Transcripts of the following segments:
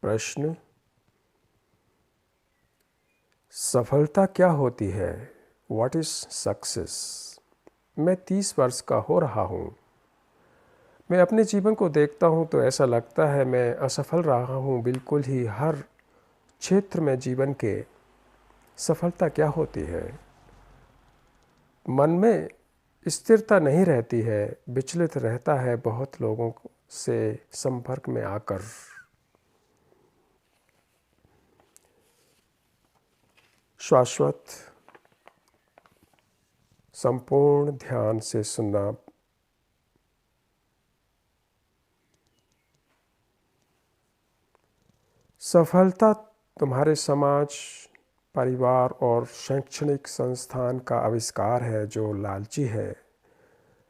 प्रश्न, सफलता क्या होती है? What is success? मैं 30 वर्ष का हो रहा हूँ। मैं अपने जीवन को देखता हूँ तो ऐसा लगता है मैं असफल रहा हूँ बिल्कुल ही हर क्षेत्र में जीवन के। सफलता क्या होती है? मन में स्थिरता नहीं रहती है, विचलित रहता है बहुत लोगों से संपर्क में आकर। शाश्वत संपूर्ण ध्यान से सुनना। सफलता तुम्हारे समाज, परिवार और शैक्षणिक संस्थान का आविष्कार है जो लालची है,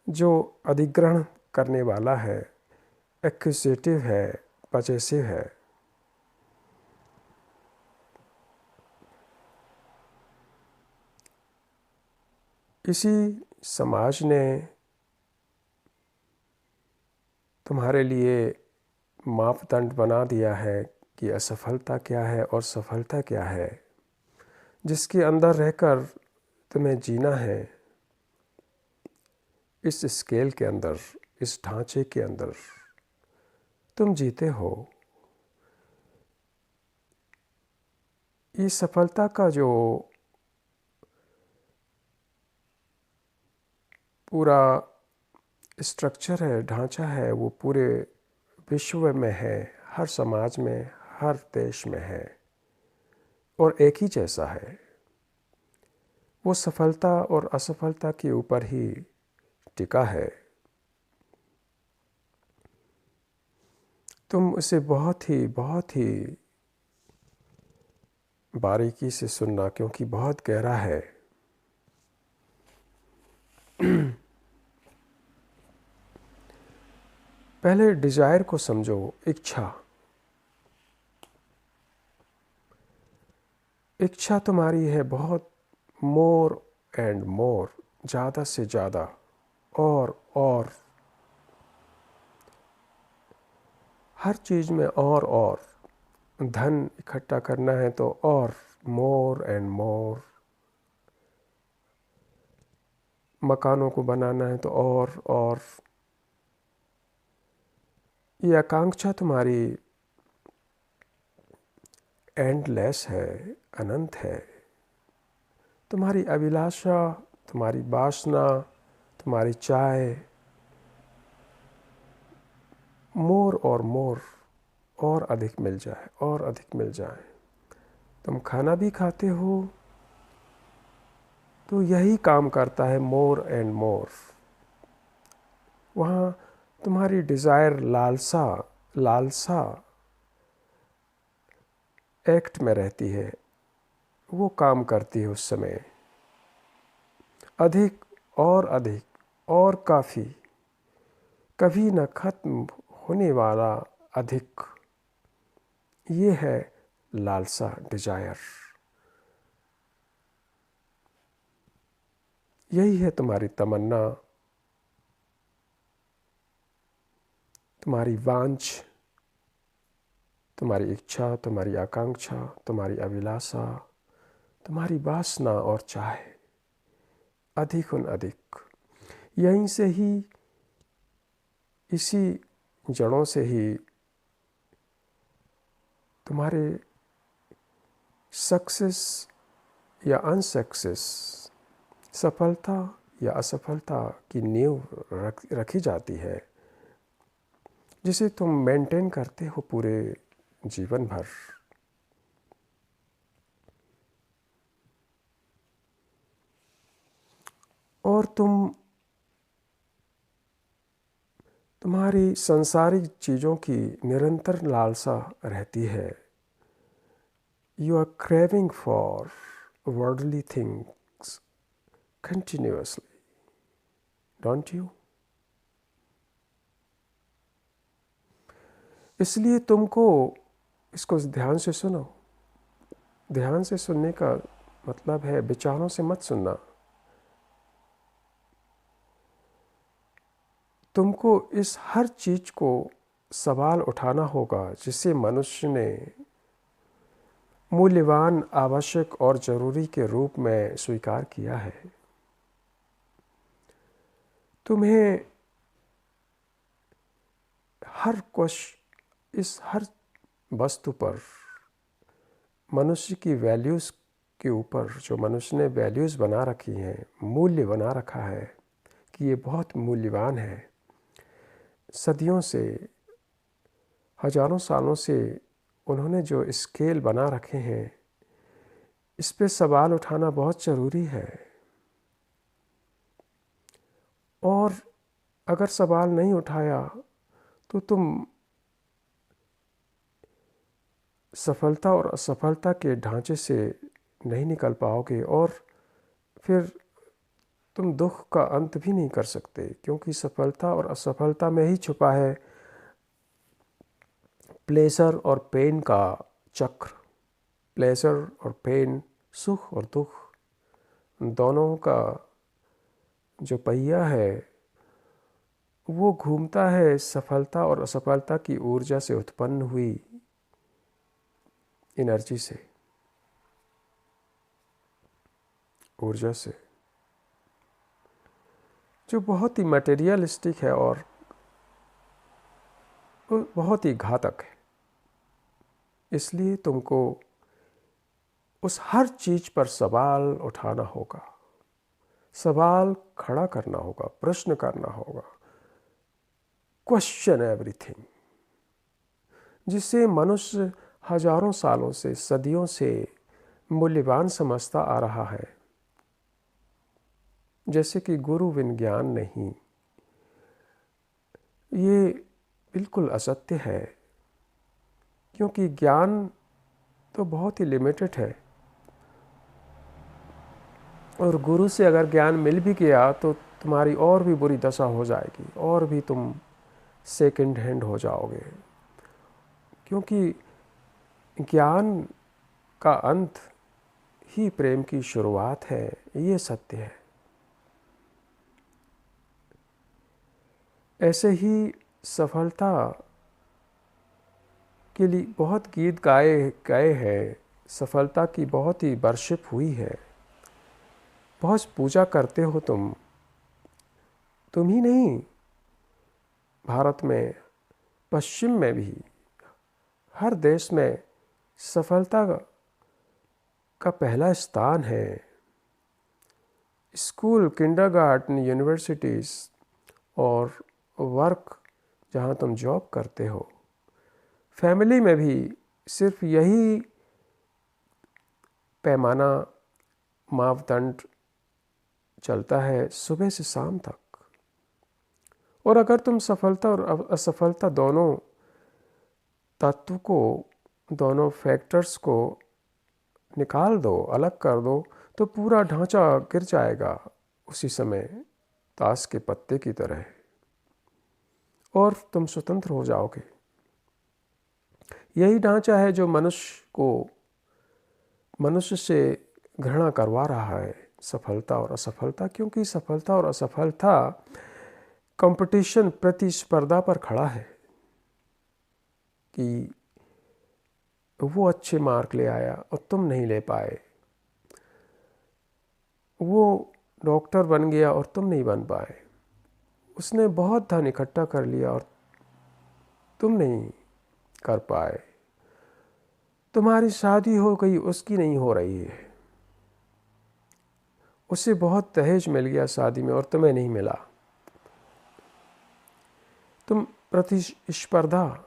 जो अधिग्रहण करने वाला है, एक्विजिटिव है, पजेसिव है। इसी समाज ने तुम्हारे लिए मापदंड बना दिया है कि असफलता क्या है और सफलता क्या है, जिसके अंदर रहकर तुम्हें जीना है। इस स्केल के अंदर, इस ढांचे के अंदर तुम जीते हो। ये सफलता का जो पूरा स्ट्रक्चर है, ढांचा है, वो पूरे विश्व में है, हर समाज में, हर देश में है और एक ही जैसा है। वो सफलता और असफलता के ऊपर ही टिका है। तुम उसे बहुत ही बारीकी से सुनना, क्योंकि बहुत गहरा है। पहले डिजायर को समझो, इच्छा। इच्छा तुम्हारी है बहुत, मोर एंड मोर, ज़्यादा से ज़्यादा, और हर चीज़ में और धन इकट्ठा करना है तो और, मोर एंड मोर। मकानों को बनाना है तो और। ये आकांक्षा तुम्हारी एंडलेस है, अनंत है। तुम्हारी अभिलाषा, तुम्हारी वासना, तुम्हारी चाह, मोर और मोर, और अधिक मिल जाए, और अधिक मिल जाए। तुम खाना भी खाते हो तो यही काम करता है, मोर एंड मोर। वहाँ तुम्हारी डिज़ायर, लालसा एक्ट में रहती है, वो काम करती है उस समय। अधिक और काफ़ी, कभी न खत्म होने वाला अधिक। ये है लालसा, डिजायर। यही है तुम्हारी तमन्ना, तुम्हारी वांछ, तुम्हारी इच्छा, तुम्हारी आकांक्षा, तुम्हारी अभिलाषा, तुम्हारी वासना और चाह, अधिक उन अधिक। यहीं से ही, इसी जड़ों से ही तुम्हारे सक्सेस या अनसक्सेस, सफलता या असफलता की नींव रखी जाती है, जिसे तुम मेंटेन करते हो पूरे जीवन भर। और तुम्हारी सांसारिक चीज़ों की निरंतर लालसा रहती है। You are craving for worldly things continuously, don't you? इसलिए तुमको इसको ध्यान से सुनो। ध्यान से सुनने का मतलब है विचारों से मत सुनना। तुमको इस हर चीज़ को सवाल उठाना होगा जिसे मनुष्य ने मूल्यवान, आवश्यक और ज़रूरी के रूप में स्वीकार किया है। तुम्हें इस हर वस्तु पर, मनुष्य की वैल्यूज़ के ऊपर, जो मनुष्य ने वैल्यूज़ बना रखी हैं, मूल्य बना रखा है कि ये बहुत मूल्यवान है, सदियों से, हजारों सालों से उन्होंने जो स्केल बना रखे हैं, इस पे सवाल उठाना बहुत ज़रूरी है। और अगर सवाल नहीं उठाया तो तुम सफलता और असफलता के ढांचे से नहीं निकल पाओगे, और फिर तुम दुख का अंत भी नहीं कर सकते, क्योंकि सफलता और असफलता में ही छुपा है प्लेजर और पेन का चक्र। प्लेजर और पेन, सुख और दुख, दोनों का जो पहिया है वो घूमता है सफलता और असफलता की ऊर्जा से उत्पन्न हुई एनर्जी से, ऊर्जा से, जो बहुत ही मटेरियलिस्टिक है और बहुत ही घातक है। इसलिए तुमको उस हर चीज़ पर सवाल उठाना होगा, सवाल खड़ा करना होगा, प्रश्न करना होगा, क्वेश्चन एवरीथिंग, जिसे मनुष्य हजारों सालों से, सदियों से मूल्यवान समझता आ रहा है। जैसे कि गुरु बिन ज्ञान नहीं, ये बिल्कुल असत्य है, क्योंकि ज्ञान तो बहुत ही लिमिटेड है, और गुरु से अगर ज्ञान मिल भी गया तो तुम्हारी और भी बुरी दशा हो जाएगी, और भी तुम सेकंड हैंड हो जाओगे, क्योंकि ज्ञान का अंत ही प्रेम की शुरुआत है, ये सत्य है। ऐसे ही सफलता के लिए बहुत गीत गाए गए हैं, सफलता की बहुत ही वर्शिप हुई है, बहुत पूजा करते हो तुम ही नहीं, भारत में, पश्चिम में भी, हर देश में सफलता का पहला स्थान है। स्कूल, किंडरगार्टन, यूनिवर्सिटीज़ और वर्क, जहाँ तुम जॉब करते हो, फैमिली में भी सिर्फ यही पैमाना, मापदंड चलता है सुबह से शाम तक। और अगर तुम सफलता और असफलता दोनों तत्व को, दोनों फैक्टर्स को निकाल दो, अलग कर दो, तो पूरा ढांचा गिर जाएगा उसी समय, ताश के पत्ते की तरह, और तुम स्वतंत्र हो जाओगे। यही ढांचा है जो मनुष्य से घृणा करवा रहा है, सफलता और असफलता, क्योंकि सफलता और असफलता कंपटीशन, प्रतिस्पर्धा पर खड़ा है कि वो अच्छे मार्क ले आया और तुम नहीं ले पाए, वो डॉक्टर बन गया और तुम नहीं बन पाए, उसने बहुत धन इकट्ठा कर लिया और तुम नहीं कर पाए, तुम्हारी शादी हो गई, उसकी नहीं हो रही है, उसे बहुत दहेज मिल गया शादी में और तुम्हें नहीं मिला। तुम प्रतिस्पर्धा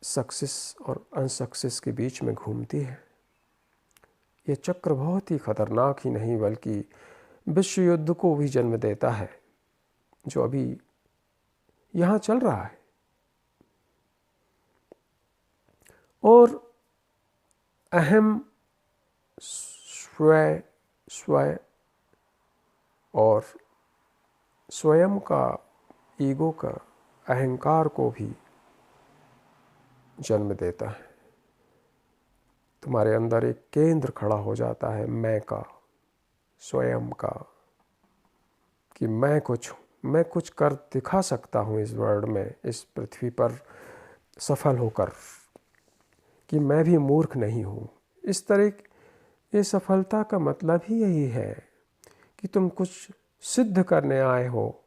सक्सेस और अनसक्सेस के बीच में घूमती है। ये चक्र बहुत ही खतरनाक ही नहीं बल्कि विश्व युद्ध को भी जन्म देता है, जो अभी यहाँ चल रहा है। और अहम, स्वय और स्वयं का, ईगो का, अहंकार को भी जन्म देता है। तुम्हारे अंदर एक केंद्र खड़ा हो जाता है मैं का, स्वयं का, कि मैं कुछ हूँ, मैं कुछ कर दिखा सकता हूँ इस वर्ल्ड में, इस पृथ्वी पर सफल होकर, कि मैं भी मूर्ख नहीं हूँ। इस तरह ये सफलता का मतलब ही यही है कि तुम कुछ सिद्ध करने आए हो,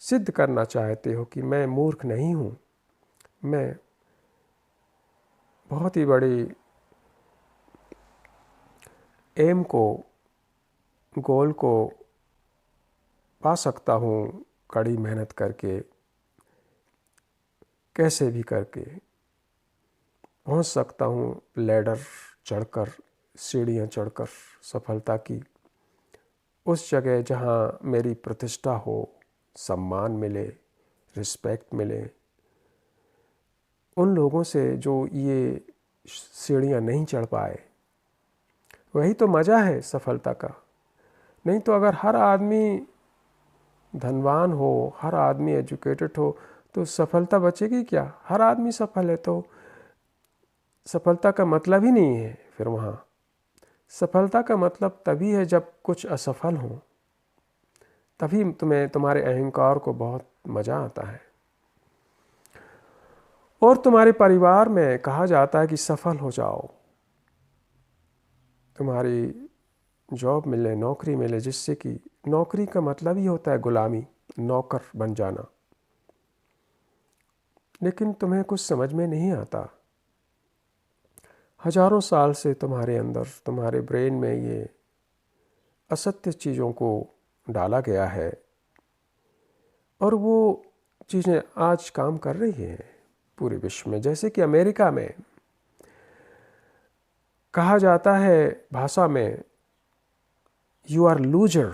सिद्ध करना चाहते हो कि मैं मूर्ख नहीं हूँ, मैं बहुत ही बड़ी एम को, गोल को पा सकता हूँ कड़ी मेहनत करके, कैसे भी करके पहुँच सकता हूँ लैडर चढ़कर, सीढ़ियाँ चढ़कर सफलता की उस जगह जहाँ मेरी प्रतिष्ठा हो, सम्मान मिले, रिस्पेक्ट मिले उन लोगों से जो ये सीढ़ियाँ नहीं चढ़ पाए। वही तो मज़ा है सफलता का। नहीं तो अगर हर आदमी धनवान हो, हर आदमी एजुकेटेड हो, तो सफलता बचेगी क्या? हर आदमी सफल है तो सफलता का मतलब ही नहीं है। फिर वहाँ सफलता का मतलब तभी है जब कुछ असफल हो, तभी तुम्हें, तुम्हारे अहंकार को बहुत मज़ा आता है। और तुम्हारे परिवार में कहा जाता है कि सफल हो जाओ, तुम्हारी जॉब मिले, नौकरी मिले, जिससे कि नौकरी का मतलब ही होता है गुलामी, नौकर बन जाना। लेकिन तुम्हें कुछ समझ में नहीं आता। हजारों साल से तुम्हारे अंदर, तुम्हारे ब्रेन में ये असत्य चीज़ों को डाला गया है और वो चीज़ें आज काम कर रही हैं पूरे विश्व में। जैसे कि अमेरिका में कहा जाता है भाषा में, यू आर लूजर।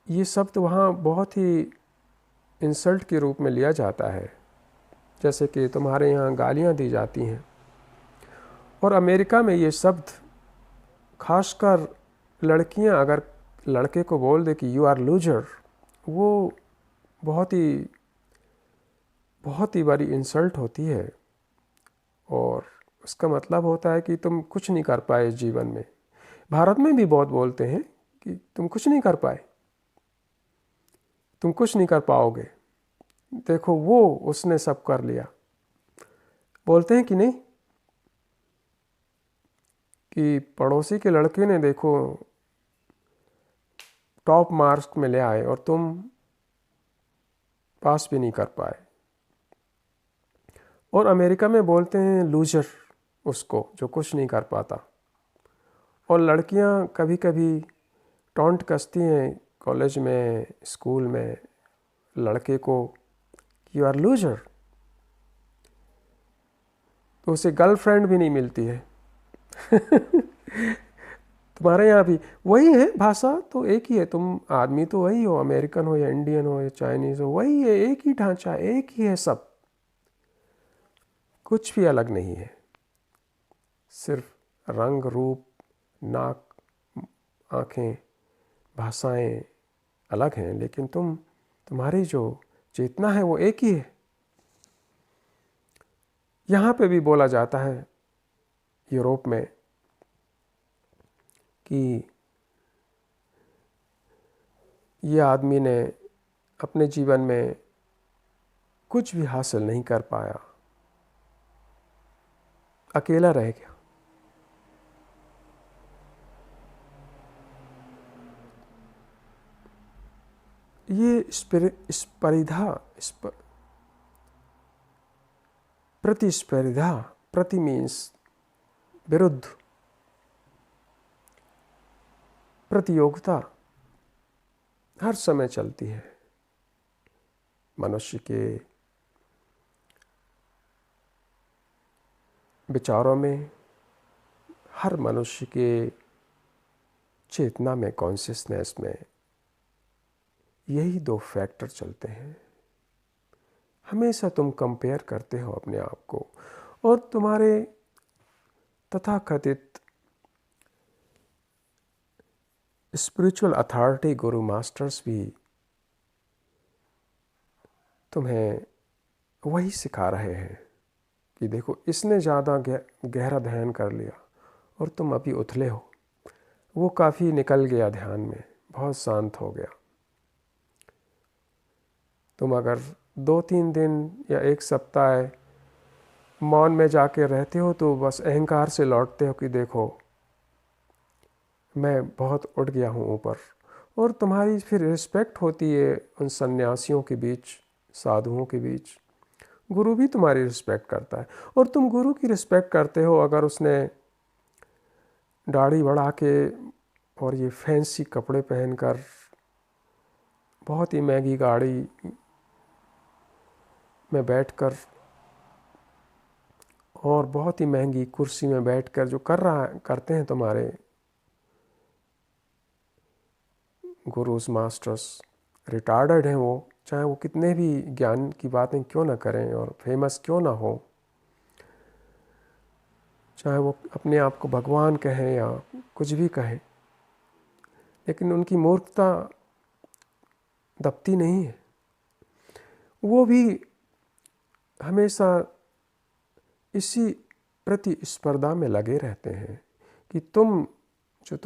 ये शब्द वहाँ बहुत ही इंसल्ट के रूप में लिया जाता है, जैसे कि तुम्हारे यहाँ गालियाँ दी जाती हैं। और अमेरिका में ये शब्द, खासकर लड़कियाँ अगर लड़के को बोल दे कि यू आर लूजर, वो बहुत ही बड़ी इंसल्ट होती है और उसका मतलब होता है कि तुम कुछ नहीं कर पाए इस जीवन में। भारत में भी बहुत बोलते हैं कि तुम कुछ नहीं कर पाए, तुम कुछ नहीं कर पाओगे, देखो वो उसने सब कर लिया। बोलते हैं कि नहीं, कि पड़ोसी के लड़के ने देखो टॉप मार्क्स में ले आए और तुम पास भी नहीं कर पाए। और अमेरिका में बोलते हैं लूजर उसको जो कुछ नहीं कर पाता। और लड़कियां कभी कभी टॉन्ट कसती हैं कॉलेज में, स्कूल में लड़के को, यू आर लूजर, तो उसे गर्लफ्रेंड भी नहीं मिलती है। तुम्हारे यहाँ भी वही है, भाषा तो एक ही है, तुम आदमी तो वही हो, अमेरिकन हो या इंडियन हो या चाइनीज़ हो, वही है, एक ही ढांचा, एक ही है सब, कुछ भी अलग नहीं है। सिर्फ रंग, रूप, नाक, आँखें, भाषाएं अलग हैं, लेकिन तुम्हारी जो चेतना है वो एक ही है। यहाँ पे भी बोला जाता है यूरोप में कि ये आदमी ने अपने जीवन में कुछ भी हासिल नहीं कर पाया, अकेला रह गया। ये प्रतिस्पर्धा, प्रति मीन्स विरुद्ध, प्रतियोगिता हर समय चलती है मनुष्य के विचारों में, हर मनुष्य के चेतना में, कॉन्शियसनेस में। यही दो फैक्टर चलते हैं। हमेशा तुम कंपेयर करते हो अपने आप को, और तुम्हारे तथाकथित स्पिरिचुअल अथॉरिटी, गुरु मास्टर्स भी तुम्हें वही सिखा रहे हैं कि देखो इसने ज़्यादा गहरा ध्यान कर लिया और तुम अभी उथले हो। वो काफ़ी निकल गया ध्यान में, बहुत शांत हो गया। तुम अगर 2-3 दिन या 1 सप्ताह मौन में जाके रहते हो तो बस अहंकार से लौटते हो कि देखो मैं बहुत उठ गया हूँ ऊपर। और तुम्हारी फिर रिस्पेक्ट होती है उन सन्यासियों के बीच, साधुओं के बीच। गुरु भी तुम्हारी रिस्पेक्ट करता है और तुम गुरु की रिस्पेक्ट करते हो अगर उसने दाढ़ी बढ़ा के और ये फैंसी कपड़े पहनकर, बहुत ही महंगी गाड़ी में बैठकर और बहुत ही महंगी कुर्सी में बैठकर जो करते हैं तुम्हारे गुरुज मास्टर्स, रिटार्डेड हैं वो, चाहे वो कितने भी ज्ञान की बातें क्यों ना करें और फेमस क्यों ना हो, चाहे वो अपने आप को भगवान कहें या कुछ भी कहें, लेकिन उनकी मूर्खता दबती नहीं है। वो भी हमेशा इसी प्रतिस्पर्धा में लगे रहते हैं कि तुम जो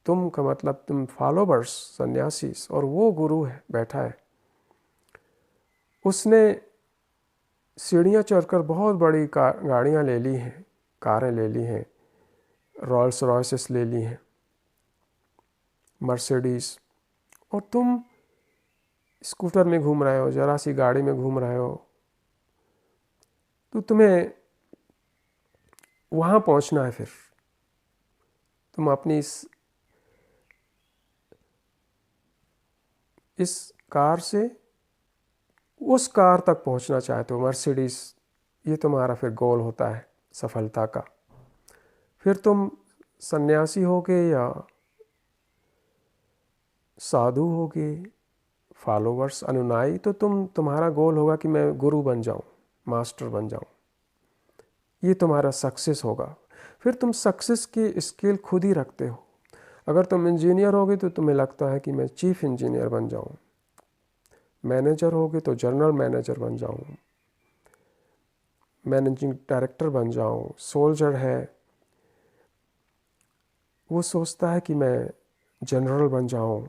तुम का मतलब तुम फॉलोवर्स, सन्यासी, और वो गुरु है बैठा है, उसने सीढ़ियाँ चढ़कर बहुत बड़ी गाड़ियाँ ले ली हैं, कारें ले ली हैं, रॉल्स रॉयसेस ले ली हैं, मर्सिडीज़, और तुम स्कूटर में घूम रहे हो, जरा सी गाड़ी में घूम रहे हो। तो तुम्हें वहाँ पहुँचना है, फिर तुम अपनी इस कार से उस कार तक पहुंचना चाहते हो, मर्सिडीज़, ये तुम्हारा फिर गोल होता है सफलता का। फिर तुम सन्यासी होगे या साधु होगे, फॉलोवर्स, अनुयायी, तो तुम्हारा गोल होगा कि मैं गुरु बन जाऊं, मास्टर बन जाऊं। ये तुम्हारा सक्सेस होगा। फिर तुम सक्सेस की स्केल खुद ही रखते हो। अगर तुम इंजीनियर होगे तो तुम्हें लगता है कि मैं चीफ इंजीनियर बन जाऊं, मैनेजर होगे तो जनरल मैनेजर बन जाऊं, मैनेजिंग डायरेक्टर बन जाऊं। सोल्जर है, वो सोचता है कि मैं जनरल बन जाऊं,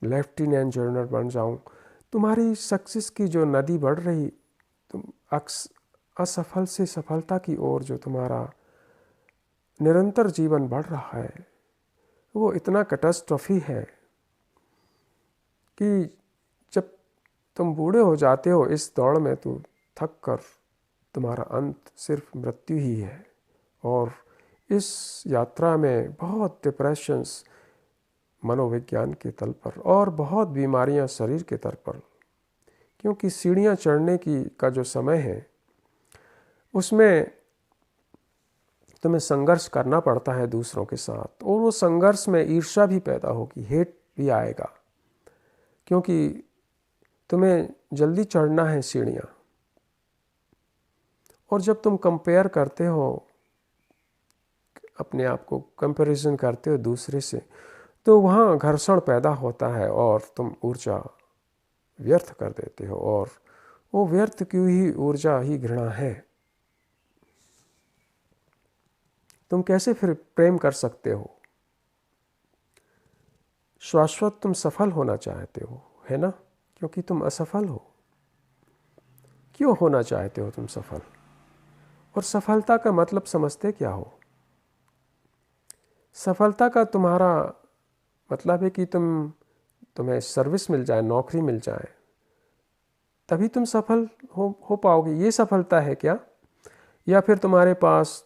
लेफ्टिनेंट जनरल बन जाऊं। तुम्हारी सक्सेस की जो नदी बढ़ रही, तुम असफल से सफलता की ओर जो तुम्हारा निरंतर जीवन बढ़ रहा है, वो इतना कैटास्ट्रॉफी है कि जब तुम बूढ़े हो जाते हो इस दौड़ में, तो थक कर तुम्हारा अंत सिर्फ मृत्यु ही है। और इस यात्रा में बहुत डिप्रेशंस मनोविज्ञान के तल पर और बहुत बीमारियां शरीर के तल पर, क्योंकि सीढ़ियां चढ़ने का जो समय है उसमें तुम्हें संघर्ष करना पड़ता है दूसरों के साथ, और वो संघर्ष में ईर्ष्या भी पैदा होगी, हेट भी आएगा, क्योंकि तुम्हें जल्दी चढ़ना है सीढ़ियाँ। और जब तुम कंपेयर करते हो, अपने आप को कंपैरिजन करते हो दूसरे से, तो वहाँ घर्षण पैदा होता है और तुम ऊर्जा व्यर्थ कर देते हो। और वो व्यर्थ की ही ऊर्जा ही घृणा है। तुम कैसे फिर प्रेम कर सकते हो? शाश्वत तुम सफल होना चाहते हो, है ना? क्योंकि तुम असफल हो। क्यों होना चाहते हो तुम सफल? और सफलता का मतलब समझते क्या हो? सफलता का तुम्हारा मतलब है कि तुम्हें सर्विस मिल जाए, नौकरी मिल जाए, तभी तुम सफल हो पाओगे। ये सफलता है क्या? या फिर तुम्हारे पास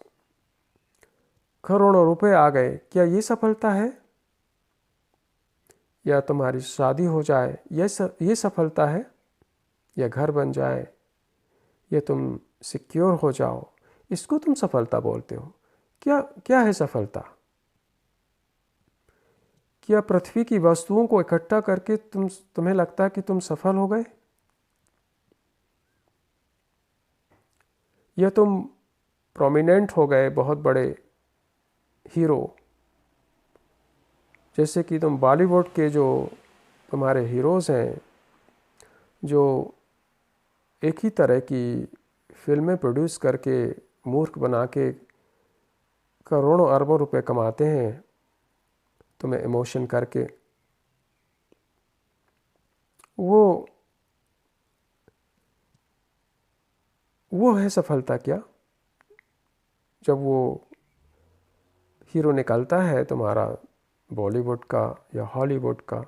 करोड़ों रुपए आ गए, क्या ये सफलता है? या तुम्हारी शादी हो जाए, ये सफलता है? या घर बन जाए, या तुम सिक्योर हो जाओ, इसको तुम सफलता बोलते हो? क्या है सफलता? क्या पृथ्वी की वस्तुओं को इकट्ठा करके तुम्हें लगता है कि तुम सफल हो गए? या तुम प्रोमिनेंट हो गए, बहुत बड़े हीरो, जैसे कि तुम बॉलीवुड के जो तुम्हारे हीरोज़ हैं, जो एक ही तरह की फिल्में प्रोड्यूस करके मूर्ख बना के करोड़ों अरबों रुपए कमाते हैं तुम्हें इमोशन करके, वो है सफलता क्या? जब वो हीरो निकलता है तुम्हारा बॉलीवुड का या हॉलीवुड का,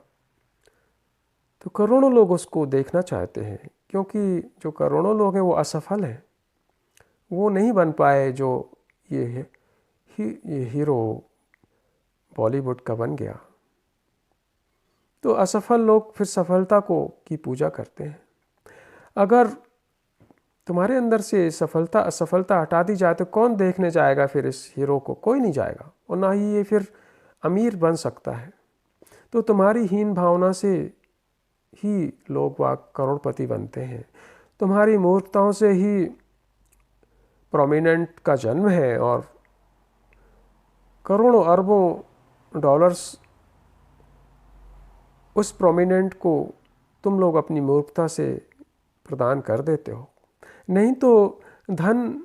तो करोड़ों लोग उसको देखना चाहते हैं, क्योंकि जो करोड़ों लोग हैं वो असफल हैं, वो नहीं बन पाए जो ये है ये हीरो बॉलीवुड का बन गया। तो असफल लोग फिर सफलता को की पूजा करते हैं। अगर तुम्हारे अंदर से सफलता असफलता हटा दी जाए तो कौन देखने जाएगा फिर इस हीरो को? कोई नहीं जाएगा, और ना ही ये फिर अमीर बन सकता है। तो तुम्हारी हीन भावना से ही लोग करोड़पति बनते हैं, तुम्हारी मूर्खताओं से ही प्रोमिनेंट का जन्म है, और करोड़ों अरबों डॉलर्स उस प्रोमिनेंट को तुम लोग अपनी मूर्खता से प्रदान कर देते हो। नहीं तो धन,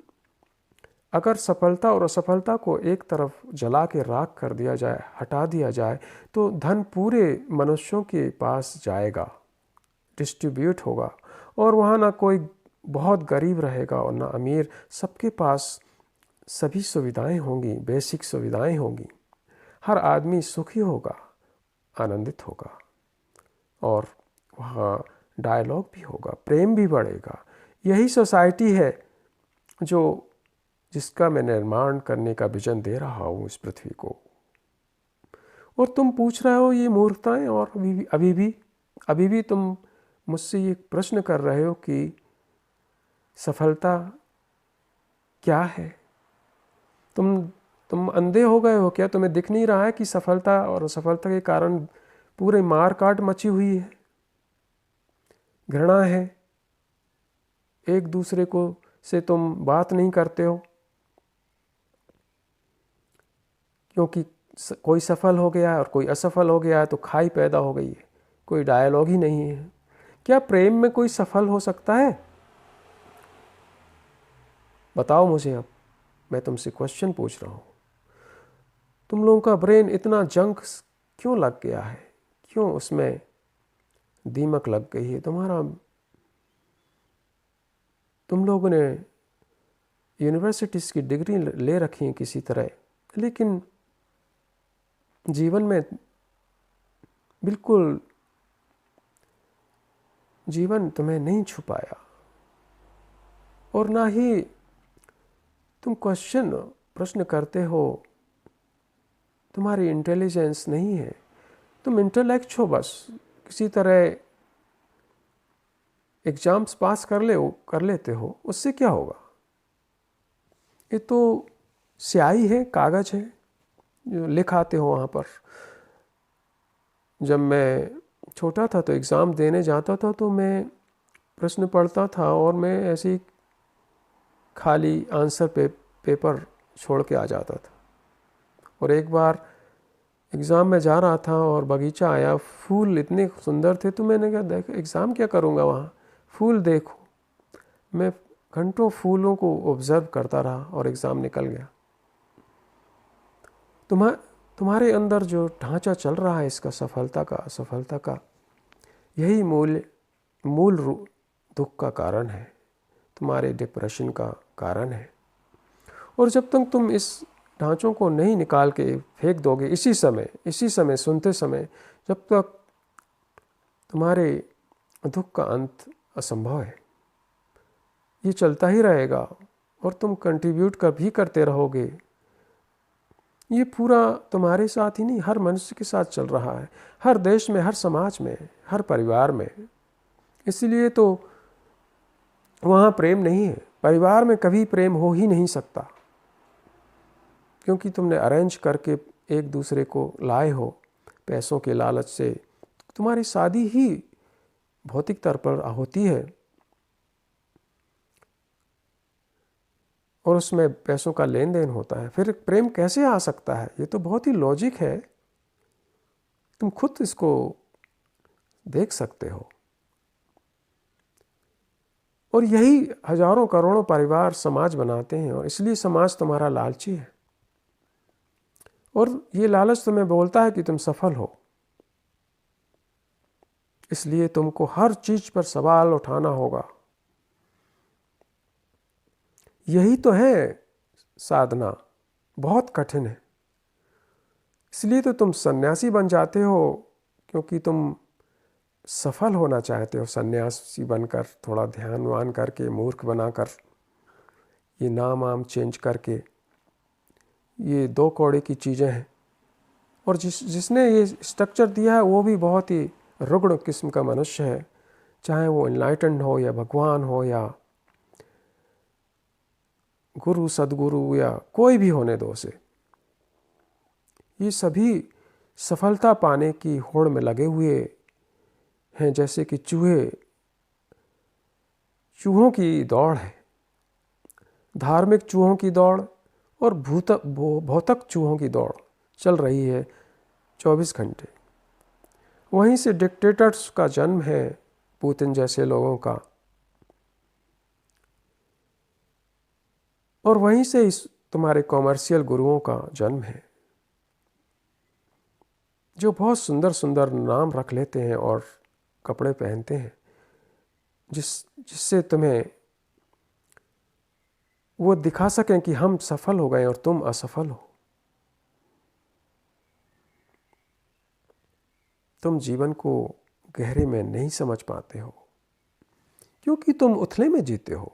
अगर सफलता और असफलता को एक तरफ जला के राख कर दिया जाए, हटा दिया जाए, तो धन पूरे मनुष्यों के पास जाएगा, डिस्ट्रीब्यूट होगा, और वहाँ ना कोई बहुत गरीब रहेगा और ना अमीर। सबके पास सभी सुविधाएं होंगी, बेसिक सुविधाएं होंगी। हर आदमी सुखी होगा, आनंदित होगा, और वहाँ डायलॉग भी होगा, प्रेम भी बढ़ेगा। यही सोसाइटी है जिसका मैं निर्माण करने का विजन दे रहा हूँ इस पृथ्वी को। और तुम पूछ रहे हो ये मूर्खताएं, और अभी भी तुम मुझसे ये प्रश्न कर रहे हो कि सफलता क्या है? तुम अंधे हो गए हो क्या? तुम्हें दिख नहीं रहा है कि सफलता और असफलता के कारण पूरे मार काट मची हुई है, घृणा है, एक दूसरे को से तुम बात नहीं करते हो क्योंकि कोई सफल हो गया है और कोई असफल हो गया है, तो खाई पैदा हो गई है, कोई डायलॉग ही नहीं है। क्या प्रेम में कोई सफल हो सकता है? बताओ मुझे। अब मैं तुमसे क्वेश्चन पूछ रहा हूँ, तुम लोगों का ब्रेन इतना जंक क्यों लग गया है? क्यों उसमें दीमक लग गई है? तुम लोगों ने यूनिवर्सिटीज़ की डिग्री ले रखी है किसी तरह, लेकिन जीवन में बिल्कुल जीवन तुम्हें नहीं छुपाया, और ना ही तुम प्रश्न करते हो। तुम्हारी इंटेलिजेंस नहीं है, तुम इंटेलेक्ट हो, बस किसी तरह एग्जाम्स पास कर लेते हो। उससे क्या होगा? ये तो स्याही है, कागज है जो लिख आते हो वहाँ पर। जब मैं छोटा था तो एग्ज़ाम देने जाता था तो मैं प्रश्न पढ़ता था और मैं ऐसे ही खाली आंसर पेपर छोड़ के आ जाता था। और एक बार एग्ज़ाम में जा रहा था और बगीचा आया, फूल इतने सुंदर थे, तो मैंने कहा देख एग्ज़ाम क्या करूँगा वहाँ, फूल देखो। मैं घंटों फूलों को ऑब्ज़र्व करता रहा और एग्ज़ाम निकल गया। तुम्हारे अंदर जो ढांचा चल रहा है इसका, सफलता का असफलता का, यही मूल दुख का कारण है, तुम्हारे डिप्रेशन का कारण है। और जब तक तुम इस ढांचों को नहीं निकाल के फेंक दोगे इसी समय सुनते समय, जब तक तुम्हारे दुख का अंत असंभव है। ये चलता ही रहेगा और तुम कंट्रीब्यूट करते रहोगे। ये पूरा तुम्हारे साथ ही नहीं, हर मनुष्य के साथ चल रहा है, हर देश में, हर समाज में, हर परिवार में। इसलिए तो वहाँ प्रेम नहीं है। परिवार में कभी प्रेम हो ही नहीं सकता, क्योंकि तुमने अरेंज करके एक दूसरे को लाए हो पैसों के लालच से। तुम्हारी शादी ही भौतिक तौर पर होती है और उसमें पैसों का लेन देन होता है, फिर प्रेम कैसे आ सकता है? ये तो बहुत ही लॉजिक है, तुम खुद इसको देख सकते हो। और यही हजारों करोड़ों परिवार समाज बनाते हैं, और इसलिए समाज तुम्हारा लालची है। और ये लालच तुम्हें बोलता है कि तुम सफल हो, इसलिए तुमको हर चीज पर सवाल उठाना होगा। यही तो है साधना, बहुत कठिन है। इसलिए तो तुम सन्यासी बन जाते हो, क्योंकि तुम सफल होना चाहते हो। सन्यासी बनकर, थोड़ा ध्यान वान करके, मूर्ख बनाकर, ये नाम आम चेंज करके, ये दो कौड़े की चीज़ें हैं। और जिसने ये स्ट्रक्चर दिया है वो भी बहुत ही रुग्ण किस्म का मनुष्य है, चाहे वो इनलाइटेंड हो या भगवान हो या गुरु सदगुरु या कोई भी होने दो से। ये सभी सफलता पाने की होड़ में लगे हुए हैं, जैसे कि चूहों की दौड़ है, धार्मिक चूहों की दौड़ और भौतिक चूहों की दौड़ चल रही है 24 घंटे। वहीं से डिक्टेटर्स का जन्म है, पुतिन जैसे लोगों का, और वहीं से इस तुम्हारे कॉमर्शियल गुरुओं का जन्म है, जो बहुत सुंदर सुंदर नाम रख लेते हैं और कपड़े पहनते हैं, जिससे तुम्हें वो दिखा सकें कि हम सफल हो गए और तुम असफल हो। तुम जीवन को गहरे में नहीं समझ पाते हो, क्योंकि तुम उथले में जीते हो।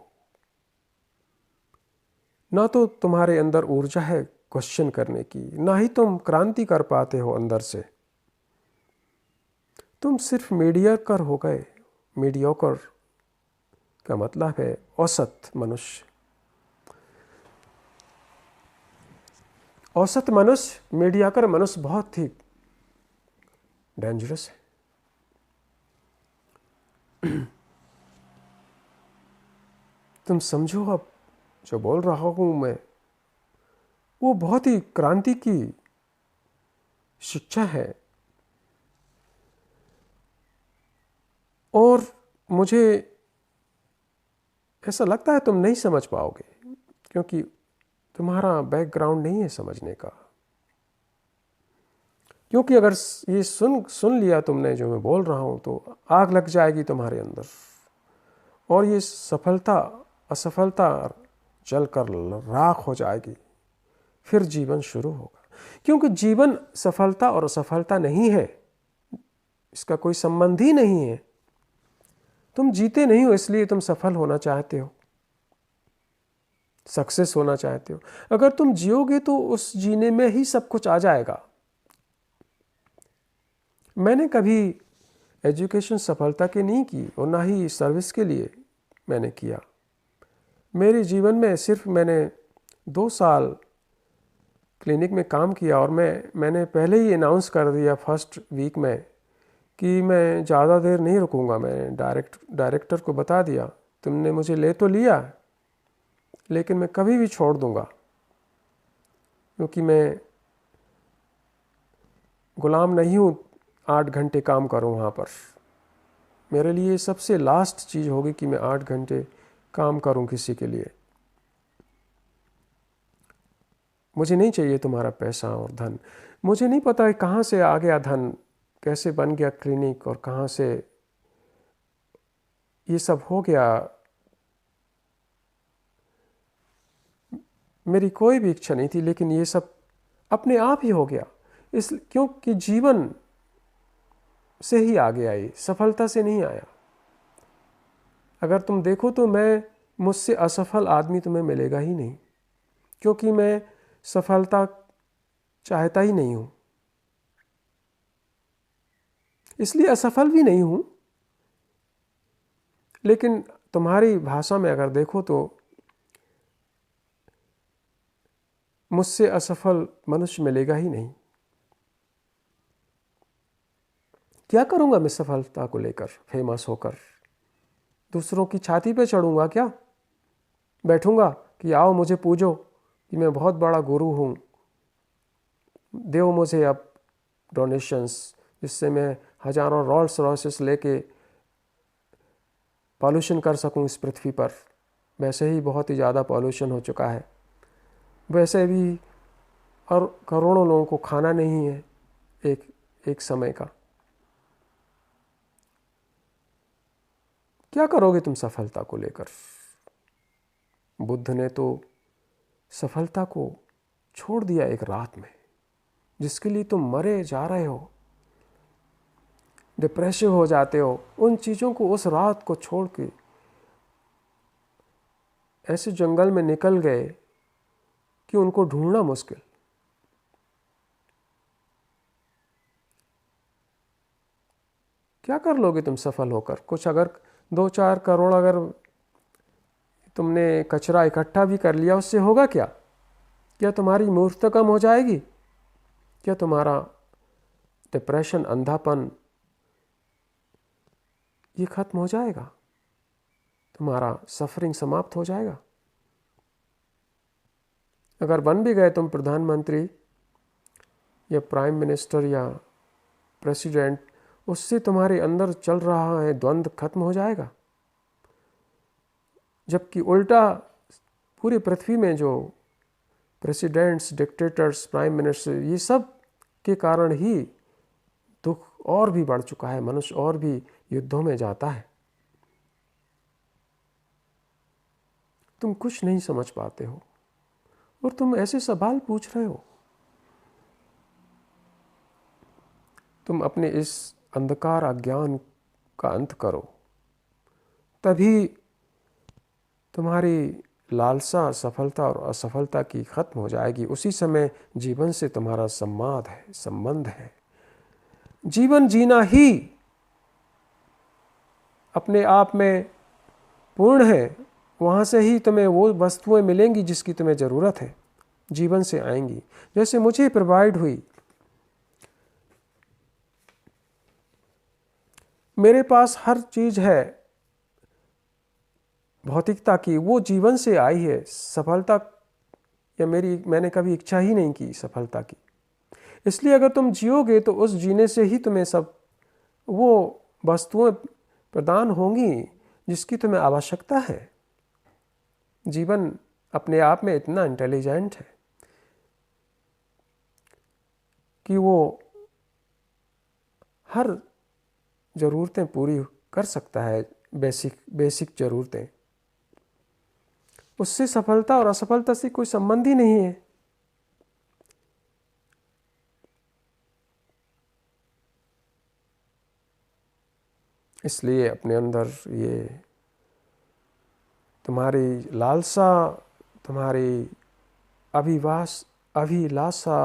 ना तो तुम्हारे अंदर ऊर्जा है क्वेश्चन करने की, ना ही तुम क्रांति कर पाते हो अंदर से। तुम सिर्फ मीडियोकर हो गए। मीडियोकर का मतलब है औसत मनुष्य। औसत मनुष्य, मीडियोकर मनुष्य बहुत ही डेंजरस है। तुम समझो, अब जो बोल रहा हूं मैं, वो बहुत ही क्रांति की शिक्षा है। और मुझे ऐसा लगता है तुम नहीं समझ पाओगे, क्योंकि तुम्हारा बैकग्राउंड नहीं है समझने का। क्योंकि अगर ये सुन लिया तुमने जो मैं बोल रहा हूं, तो आग लग जाएगी तुम्हारे अंदर, और ये सफलता असफलता जलकर राख हो जाएगी। फिर जीवन शुरू होगा, क्योंकि जीवन सफलता और असफलता नहीं है, इसका कोई संबंध ही नहीं है। तुम जीते नहीं हो, इसलिए तुम सफल होना चाहते हो, सक्सेस होना चाहते हो। अगर तुम जियोगे तो उस जीने में ही सब कुछ आ जाएगा। मैंने कभी एजुकेशन सफलता के नहीं की, और ना ही सर्विस के लिए मैंने किया। मेरे जीवन में सिर्फ मैंने 2 साल क्लिनिक में काम किया, और मैंने पहले ही अनाउंस कर दिया फर्स्ट वीक में कि मैं ज़्यादा देर नहीं रुकूंगा। मैंने डायरेक्टर को बता दिया, तुमने मुझे ले तो लिया, लेकिन मैं कभी भी छोड़ दूंगा, क्योंकि मैं गुलाम नहीं हूँ 8 घंटे काम करूँ वहाँ पर। मेरे लिए सबसे लास्ट चीज़ होगी कि मैं 8 घंटे काम करूँ किसी के लिए। मुझे नहीं चाहिए तुम्हारा पैसा और धन। मुझे नहीं पता है कहाँ से आ गया धन, कैसे बन गया क्लिनिक, और कहाँ से ये सब हो गया। मेरी कोई भी इच्छा नहीं थी, लेकिन ये सब अपने आप ही हो गया। क्योंकि जीवन से ही आगे आई, सफलता से नहीं आया। अगर तुम देखो तो मुझसे असफल आदमी तुम्हें मिलेगा ही नहीं, क्योंकि मैं सफलता चाहता ही नहीं हूँ, इसलिए असफल भी नहीं हूँ। लेकिन तुम्हारी भाषा में अगर देखो तो मुझसे असफल मनुष्य मिलेगा ही नहीं। क्या करूँगा मैं सफलता को लेकर, फेमस होकर? दूसरों की छाती पे चढ़ूँगा क्या? बैठूँगा कि आओ मुझे पूजो कि मैं बहुत बड़ा गुरु हूँ, दो मुझे अब डोनेशंस, जिससे मैं हज़ारों रोल्स रॉयसेस लेके पॉल्यूशन कर सकूँ इस पृथ्वी पर। वैसे ही बहुत ही ज़्यादा पॉल्यूशन हो चुका है। वैसे भी और करोड़ों लोगों को खाना नहीं है एक समय का। क्या करोगे तुम सफलता को लेकर? बुद्ध ने तो सफलता को छोड़ दिया एक रात में, जिसके लिए तुम मरे जा रहे हो, डिप्रेसिव हो जाते हो। उन चीज़ों को उस रात को छोड़ के ऐसे जंगल में निकल गए कि उनको ढूंढना मुश्किल। क्या कर लोगे तुम सफल होकर? कुछ अगर 2-4 करोड़ अगर तुमने कचरा इकट्ठा भी कर लिया, उससे होगा क्या? क्या तुम्हारी मूर्खता कम हो जाएगी? क्या तुम्हारा डिप्रेशन, अंधापन ये खत्म हो जाएगा? तुम्हारा सफरिंग समाप्त हो जाएगा? अगर बन भी गए तुम प्रधानमंत्री या प्राइम मिनिस्टर या प्रेसिडेंट, उससे तुम्हारे अंदर चल रहा है द्वंद्व खत्म हो जाएगा? जबकि उल्टा पूरी पृथ्वी में जो प्रेसिडेंट्स, डिक्टेटर्स, प्राइम मिनिस्टर, ये सब के कारण ही दुख और भी बढ़ चुका है। मनुष्य और भी युद्धों में जाता है। तुम कुछ नहीं समझ पाते हो और तुम ऐसे सवाल पूछ रहे हो। तुम अपने इस अंधकार अज्ञान का अंत करो, तभी तुम्हारी लालसा सफलता और असफलता की खत्म हो जाएगी। उसी समय जीवन से तुम्हारा संबंध है। जीवन जीना ही अपने आप में पूर्ण है। वहाँ से ही तुम्हें वो वस्तुएं मिलेंगी जिसकी तुम्हें ज़रूरत है, जीवन से आएंगी, जैसे मुझे प्रोवाइड हुई। मेरे पास हर चीज़ है भौतिकता की, वो जीवन से आई है। सफलता या मैंने कभी इच्छा ही नहीं की सफलता की। इसलिए अगर तुम जियोगे तो उस जीने से ही तुम्हें सब वो वस्तुएं प्रदान होंगी जिसकी तुम्हें आवश्यकता है। जीवन अपने आप में इतना इंटेलिजेंट है कि वो हर ज़रूरतें पूरी कर सकता है, बेसिक ज़रूरतें। उससे सफलता और असफलता से कोई संबंध ही नहीं है। इसलिए अपने अंदर ये तुम्हारी लालसा, तुम्हारी अभिलाषा,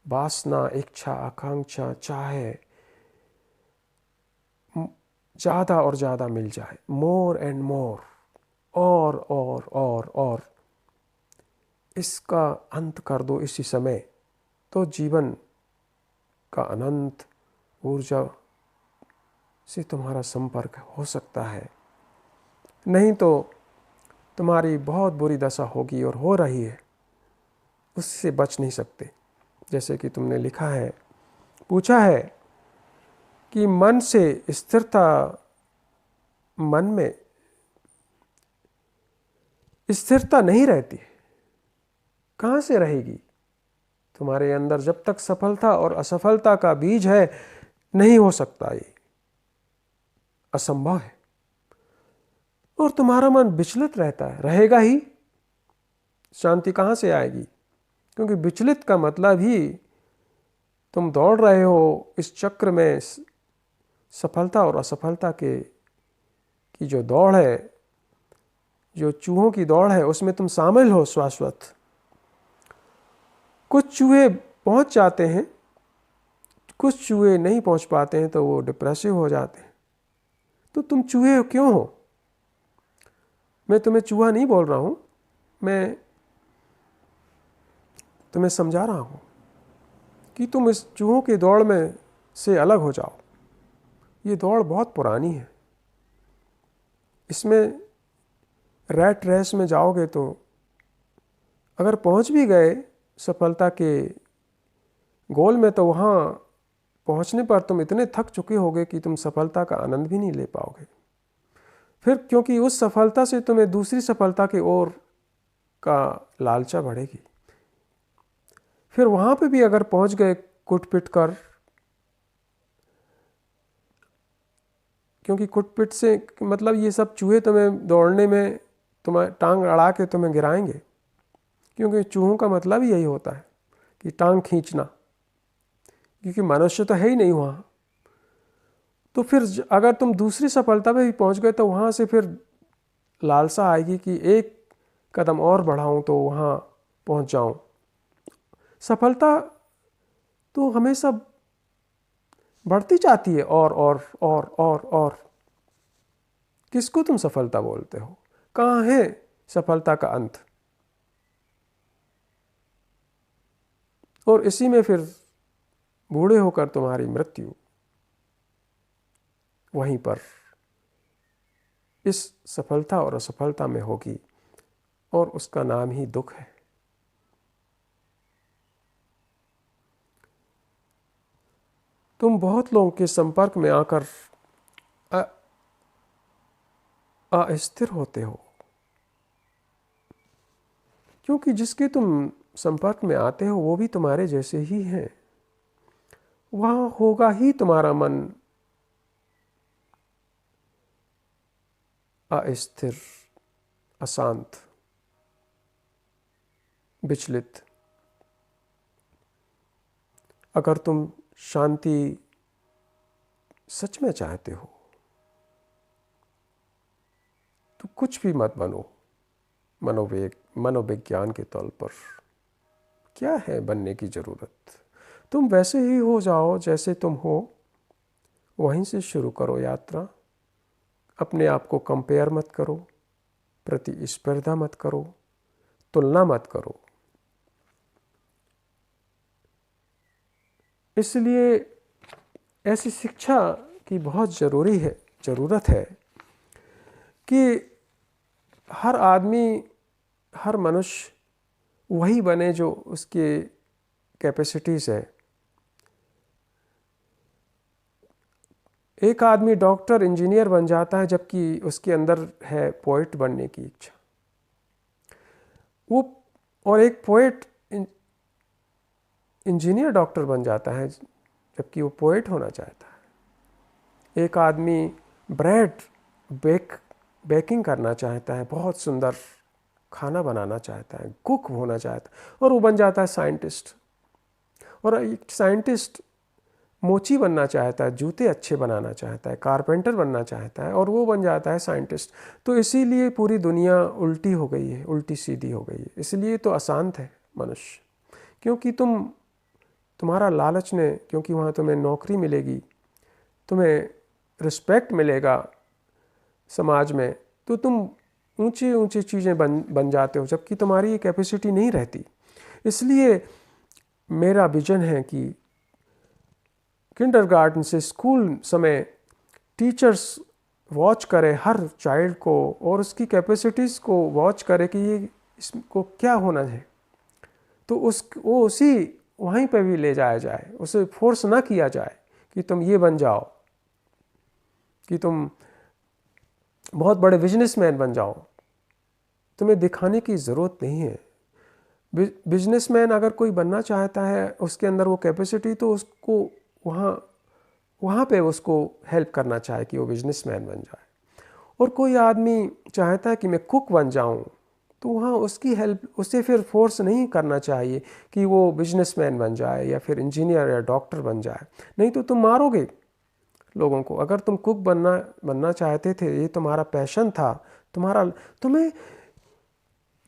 वासना, इच्छा, आकांक्षा, चाहे ज़्यादा और ज़्यादा मिल जाए, मोर एंड मोर, और इसका अंत कर दो इसी समय, तो जीवन का अनंत ऊर्जा से तुम्हारा संपर्क हो सकता है। नहीं तो तुम्हारी बहुत बुरी दशा होगी और हो रही है, उससे बच नहीं सकते। जैसे कि तुमने लिखा है, पूछा है कि मन में स्थिरता नहीं रहती, कहाँ से रहेगी तुम्हारे अंदर? जब तक सफलता और असफलता का बीज है, नहीं हो सकता, ये असंभव है। और तुम्हारा मन विचलित रहता है, रहेगा ही। शांति कहाँ से आएगी? क्योंकि विचलित का मतलब ही तुम दौड़ रहे हो इस चक्र में, सफलता और असफलता की जो दौड़ है, जो चूहों की दौड़ है, उसमें तुम शामिल हो शाश्वत। कुछ चूहे पहुंच जाते हैं, कुछ चूहे नहीं पहुंच पाते हैं, तो वो डिप्रेसिव हो जाते हैं। तो तुम चूहे क्यों हो? मैं तुम्हें चूहा नहीं बोल रहा हूं, मैं तुम्हें समझा रहा हूं कि तुम इस चूहों की दौड़ में से अलग हो जाओ। ये दौड़ बहुत पुरानी है। इसमें रैट रेस में जाओगे तो अगर पहुंच भी गए सफलता के गोल में, तो वहाँ पहुँचने पर तुम इतने थक चुके होगे कि तुम सफलता का आनंद भी नहीं ले पाओगे। फिर क्योंकि उस सफलता से तुम्हें दूसरी सफलता की ओर का लालसा बढ़ेगी। फिर वहाँ पे भी अगर पहुँच गए कुट पिट कर, क्योंकि कुट पिट से मतलब ये सब चूहे तुम्हें दौड़ने में तुम्हें टांग अड़ा के तुम्हें गिराएंगे, क्योंकि चूहों का मतलब ही यही होता है कि टांग खींचना, क्योंकि मनुष्य तो है ही नहीं वहाँ। तो फिर अगर तुम दूसरी सफलता पे भी पहुँच गए तो वहाँ से फिर लालसा आएगी कि एक कदम और बढ़ाऊँ तो वहाँ पहुँच जाऊँ। सफलता तो हमेशा बढ़ती जाती है और। किसको तुम सफलता बोलते हो? कहाँ है सफलता का अंत? और इसी में फिर बूढ़े होकर तुम्हारी मृत्यु वहीं पर इस सफलता और असफलता में होगी, और उसका नाम ही दुख है। तुम बहुत लोगों के संपर्क में आकर अस्थिर होते हो, क्योंकि जिसके तुम संपर्क में आते हो वो भी तुम्हारे जैसे ही हैं। वहाँ होगा ही तुम्हारा मन अस्थिर, अशांत, विचलित। अगर तुम शांति सच में चाहते हो तो कुछ भी मत बनो। मनोविज्ञान के तौर पर क्या है बनने की ज़रूरत? तुम वैसे ही हो जाओ जैसे तुम हो, वहीं से शुरू करो यात्रा। अपने आप को कंपेयर मत करो, प्रतिस्पर्धा मत करो, तुलना मत करो। इसलिए ऐसी शिक्षा की बहुत ज़रूरत है कि हर आदमी, हर मनुष्य वही बने जो उसके कैपेसिटीज़ है। एक आदमी डॉक्टर, इंजीनियर बन जाता है जबकि उसके अंदर है पोएट बनने की इच्छा। वो और एक पोएट इंजीनियर डॉक्टर बन जाता है जबकि वो पोएट होना चाहता है। एक आदमी ब्रेड बेकिंग करना चाहता है, बहुत सुंदर खाना बनाना चाहता है, कुक होना चाहता है, और वो बन जाता है साइंटिस्ट। और एक साइंटिस्ट मोची बनना चाहता है, जूते अच्छे बनाना चाहता है, कारपेंटर बनना चाहता है, और वो बन जाता है साइंटिस्ट। तो इसीलिए पूरी दुनिया उल्टी हो गई है, उल्टी सीधी हो गई है। इसलिए तो अशांत है मनुष्य, क्योंकि तुम्हारा लालच ने, क्योंकि वहाँ तुम्हें नौकरी मिलेगी, तुम्हें रिस्पेक्ट मिलेगा समाज में, तो तुम ऊंची ऊंची चीज़ें बन जाते हो, जबकि तुम्हारी ये कैपेसिटी नहीं रहती। इसलिए मेरा विजन है कि किंडरगार्टन से स्कूल समय टीचर्स वॉच करें हर चाइल्ड को और उसकी कैपेसिटीज़ को वॉच करें कि ये इसको क्या होना है, तो वो उसी वहीं पे भी ले जाया जाए। उसे फोर्स ना किया जाए कि तुम ये बन जाओ, कि तुम बहुत बड़े बिजनेसमैन बन जाओ। तुम्हें दिखाने की ज़रूरत नहीं है। बिजनेसमैन अगर कोई बनना चाहता है, उसके अंदर वो कैपेसिटी, तो उसको वहाँ पे उसको हेल्प करना चाहिए कि वो बिजनेसमैन बन जाए। और कोई आदमी चाहता है कि मैं कुक बन जाऊँ, तो वहाँ उसकी हेल्प, उसे फिर फोर्स नहीं करना चाहिए कि वो बिजनेसमैन बन जाए या फिर इंजीनियर या डॉक्टर बन जाए। नहीं तो तुम मारोगे लोगों को। अगर तुम कुक बनना चाहते थे, ये तुम्हारा पैशन था,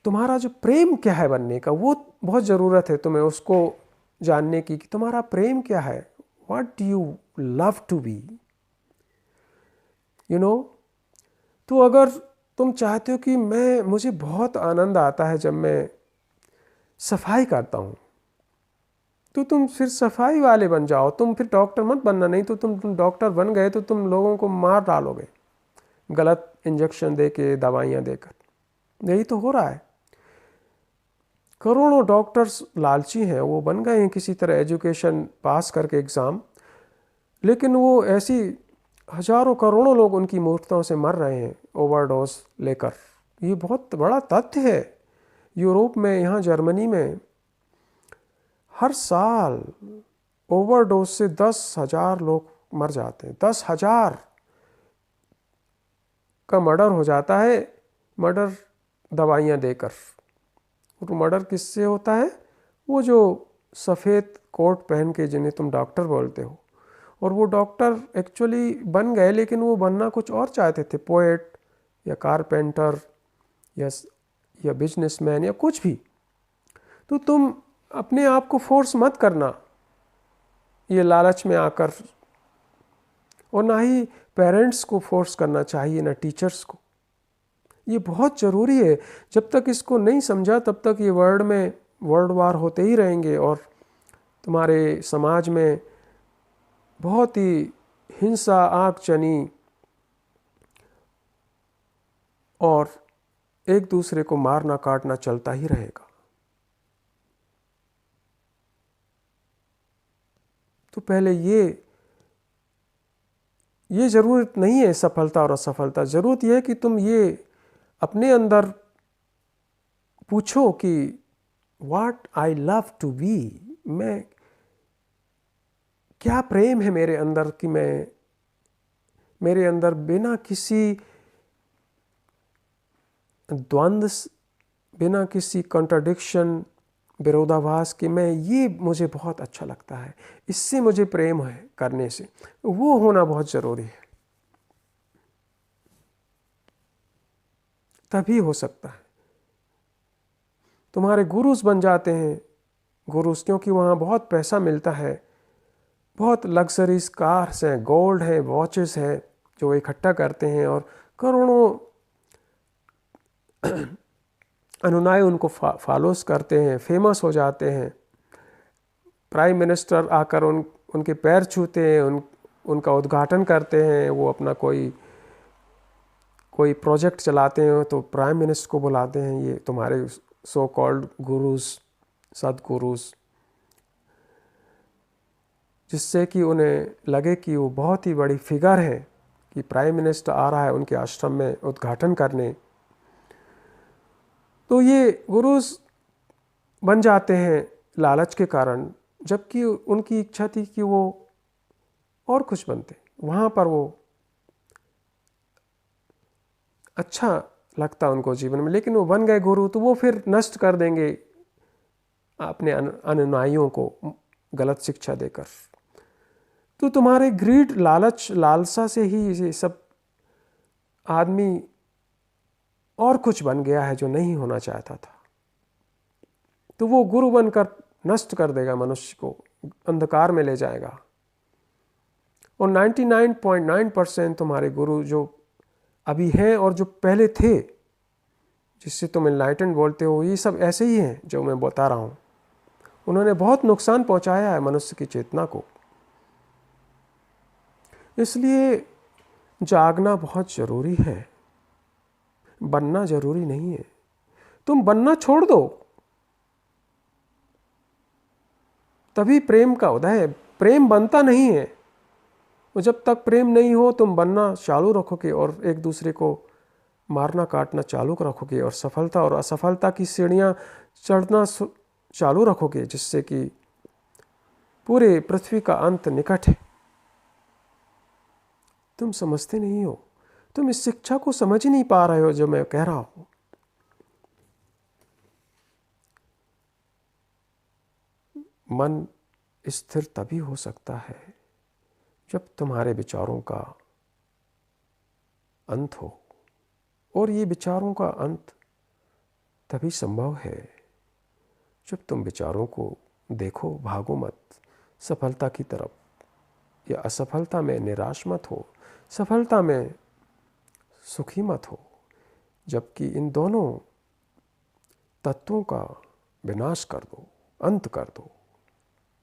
तुम्हारा जो प्रेम क्या है बनने का, वो बहुत ज़रूरत है तुम्हें उसको जानने की कि तुम्हारा प्रेम क्या है। What do you love to be, you know. तो अगर तुम चाहते हो कि मुझे बहुत आनंद आता है जब मैं सफाई करता हूँ, तो तुम फिर सफाई वाले बन जाओ। तुम फिर डॉक्टर मत बनना। नहीं तो तुम डॉक्टर बन गए तो तुम लोगों को मार डालोगे, गलत इंजेक्शन दे के, दवाइयाँ देकर। यही तो हो रहा है। करोड़ों डॉक्टर्स लालची हैं, वो बन गए हैं किसी तरह एजुकेशन पास करके एग्ज़ाम, लेकिन वो ऐसी हजारों करोड़ों लोग उनकी मूर्खताओं से मर रहे हैं ओवरडोज लेकर। ये बहुत बड़ा तथ्य है। यूरोप में, यहाँ जर्मनी में हर साल ओवरडोज से 10,000 लोग मर जाते हैं। 10,000 का मर्डर हो जाता है, मर्डर दवाइयाँ देकर। और मर्डर किससे होता है? वो जो सफ़ेद कोट पहन के जिन्हें तुम डॉक्टर बोलते हो, और वो डॉक्टर एक्चुअली बन गए लेकिन वो बनना कुछ और चाहते थे, पोएट या कारपेंटर या बिजनेसमैन या कुछ भी। तो तुम अपने आप को फोर्स मत करना ये लालच में आकर, और ना ही पेरेंट्स को फोर्स करना चाहिए, ना टीचर्स को। ये बहुत ज़रूरी है। जब तक इसको नहीं समझा तब तक ये वर्ल्ड वार होते ही रहेंगे और तुम्हारे समाज में बहुत ही हिंसा, आगजनी और एक दूसरे को मारना काटना चलता ही रहेगा। तो पहले ये ज़रूरत नहीं है सफलता और असफलता। ज़रूरत यह है कि तुम ये अपने अंदर पूछो कि what I love to be, मैं क्या प्रेम है मेरे अंदर कि मैं मेरे अंदर बिना किसी द्वंद्व, बिना किसी कॉन्ट्रडिक्शन, विरोधाभास कि ये मुझे बहुत अच्छा लगता है, इससे मुझे प्रेम है करने से, वो होना बहुत ज़रूरी है। तभी हो सकता है। तुम्हारे गुरुज बन जाते हैं, गुरुज, क्योंकि वहाँ बहुत पैसा मिलता है, बहुत लग्जरीज कार्स हैं, गोल्ड है, वॉचेस है जो इकट्ठा करते हैं, और करोड़ों अनुयायी उनको फॉलोस करते हैं, फेमस हो जाते हैं। प्राइम मिनिस्टर आकर उनके पैर छूते हैं, उनका उद्घाटन करते हैं। वो अपना कोई प्रोजेक्ट चलाते हैं तो प्राइम मिनिस्टर को बुलाते हैं, ये तुम्हारे सो कॉल्ड गुरुज, सदगुरुज, जिससे कि उन्हें लगे कि वो बहुत ही बड़ी फिगर है कि प्राइम मिनिस्टर आ रहा है उनके आश्रम में उद्घाटन करने। तो ये गुरुज बन जाते हैं लालच के कारण, जबकि उनकी इच्छा थी कि वो और कुछ बनते। वहाँ पर वो अच्छा लगता उनको जीवन में, लेकिन वो बन गए गुरु तो वो फिर नष्ट कर देंगे अपने अनुयायियों को गलत शिक्षा देकर। तो तुम्हारे ग्रीड, लालच, लालसा से ही ये सब आदमी और कुछ बन गया है जो नहीं होना चाहता था। तो वो गुरु बनकर नष्ट कर देगा मनुष्य को, अंधकार में ले जाएगा। और 99.9% तुम्हारे गुरु जो अभी हैं और जो पहले थे, जिससे तुम एनलाइटेंड बोलते हो, ये सब ऐसे ही हैं जो मैं बता रहा हूँ। उन्होंने बहुत नुकसान पहुँचाया है मनुष्य की चेतना को। इसलिए जागना बहुत ज़रूरी है, बनना ज़रूरी नहीं है। तुम बनना छोड़ दो तभी प्रेम का उदय है। प्रेम बनता नहीं है, और जब तक प्रेम नहीं हो तुम बनना चालू रखोगे और एक दूसरे को मारना काटना चालू रखोगे, और सफलता और असफलता की सीढ़ियाँ चढ़ना चालू रखोगे, जिससे कि पूरे पृथ्वी का अंत निकट है। तुम समझते नहीं हो, तुम इस शिक्षा को समझ ही नहीं पा रहे हो जो मैं कह रहा हूँ। मन स्थिर तभी हो सकता है जब तुम्हारे विचारों का अंत हो, और ये विचारों का अंत तभी संभव है जब तुम विचारों को देखो, भागो मत सफलता की तरफ, या असफलता में निराश मत हो, सफलता में सुखी मत हो, जबकि इन दोनों तत्वों का विनाश कर दो, अंत कर दो,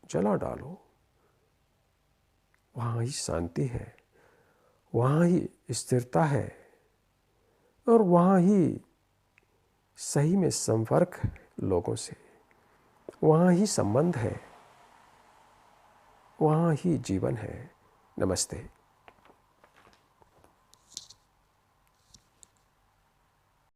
जला डालो। वहाँ ही शांति है, वहाँ ही स्थिरता है, और वहाँ ही सही में संपर्क है लोगों से, वहाँ ही संबंध है, वहाँ ही जीवन है। नमस्ते।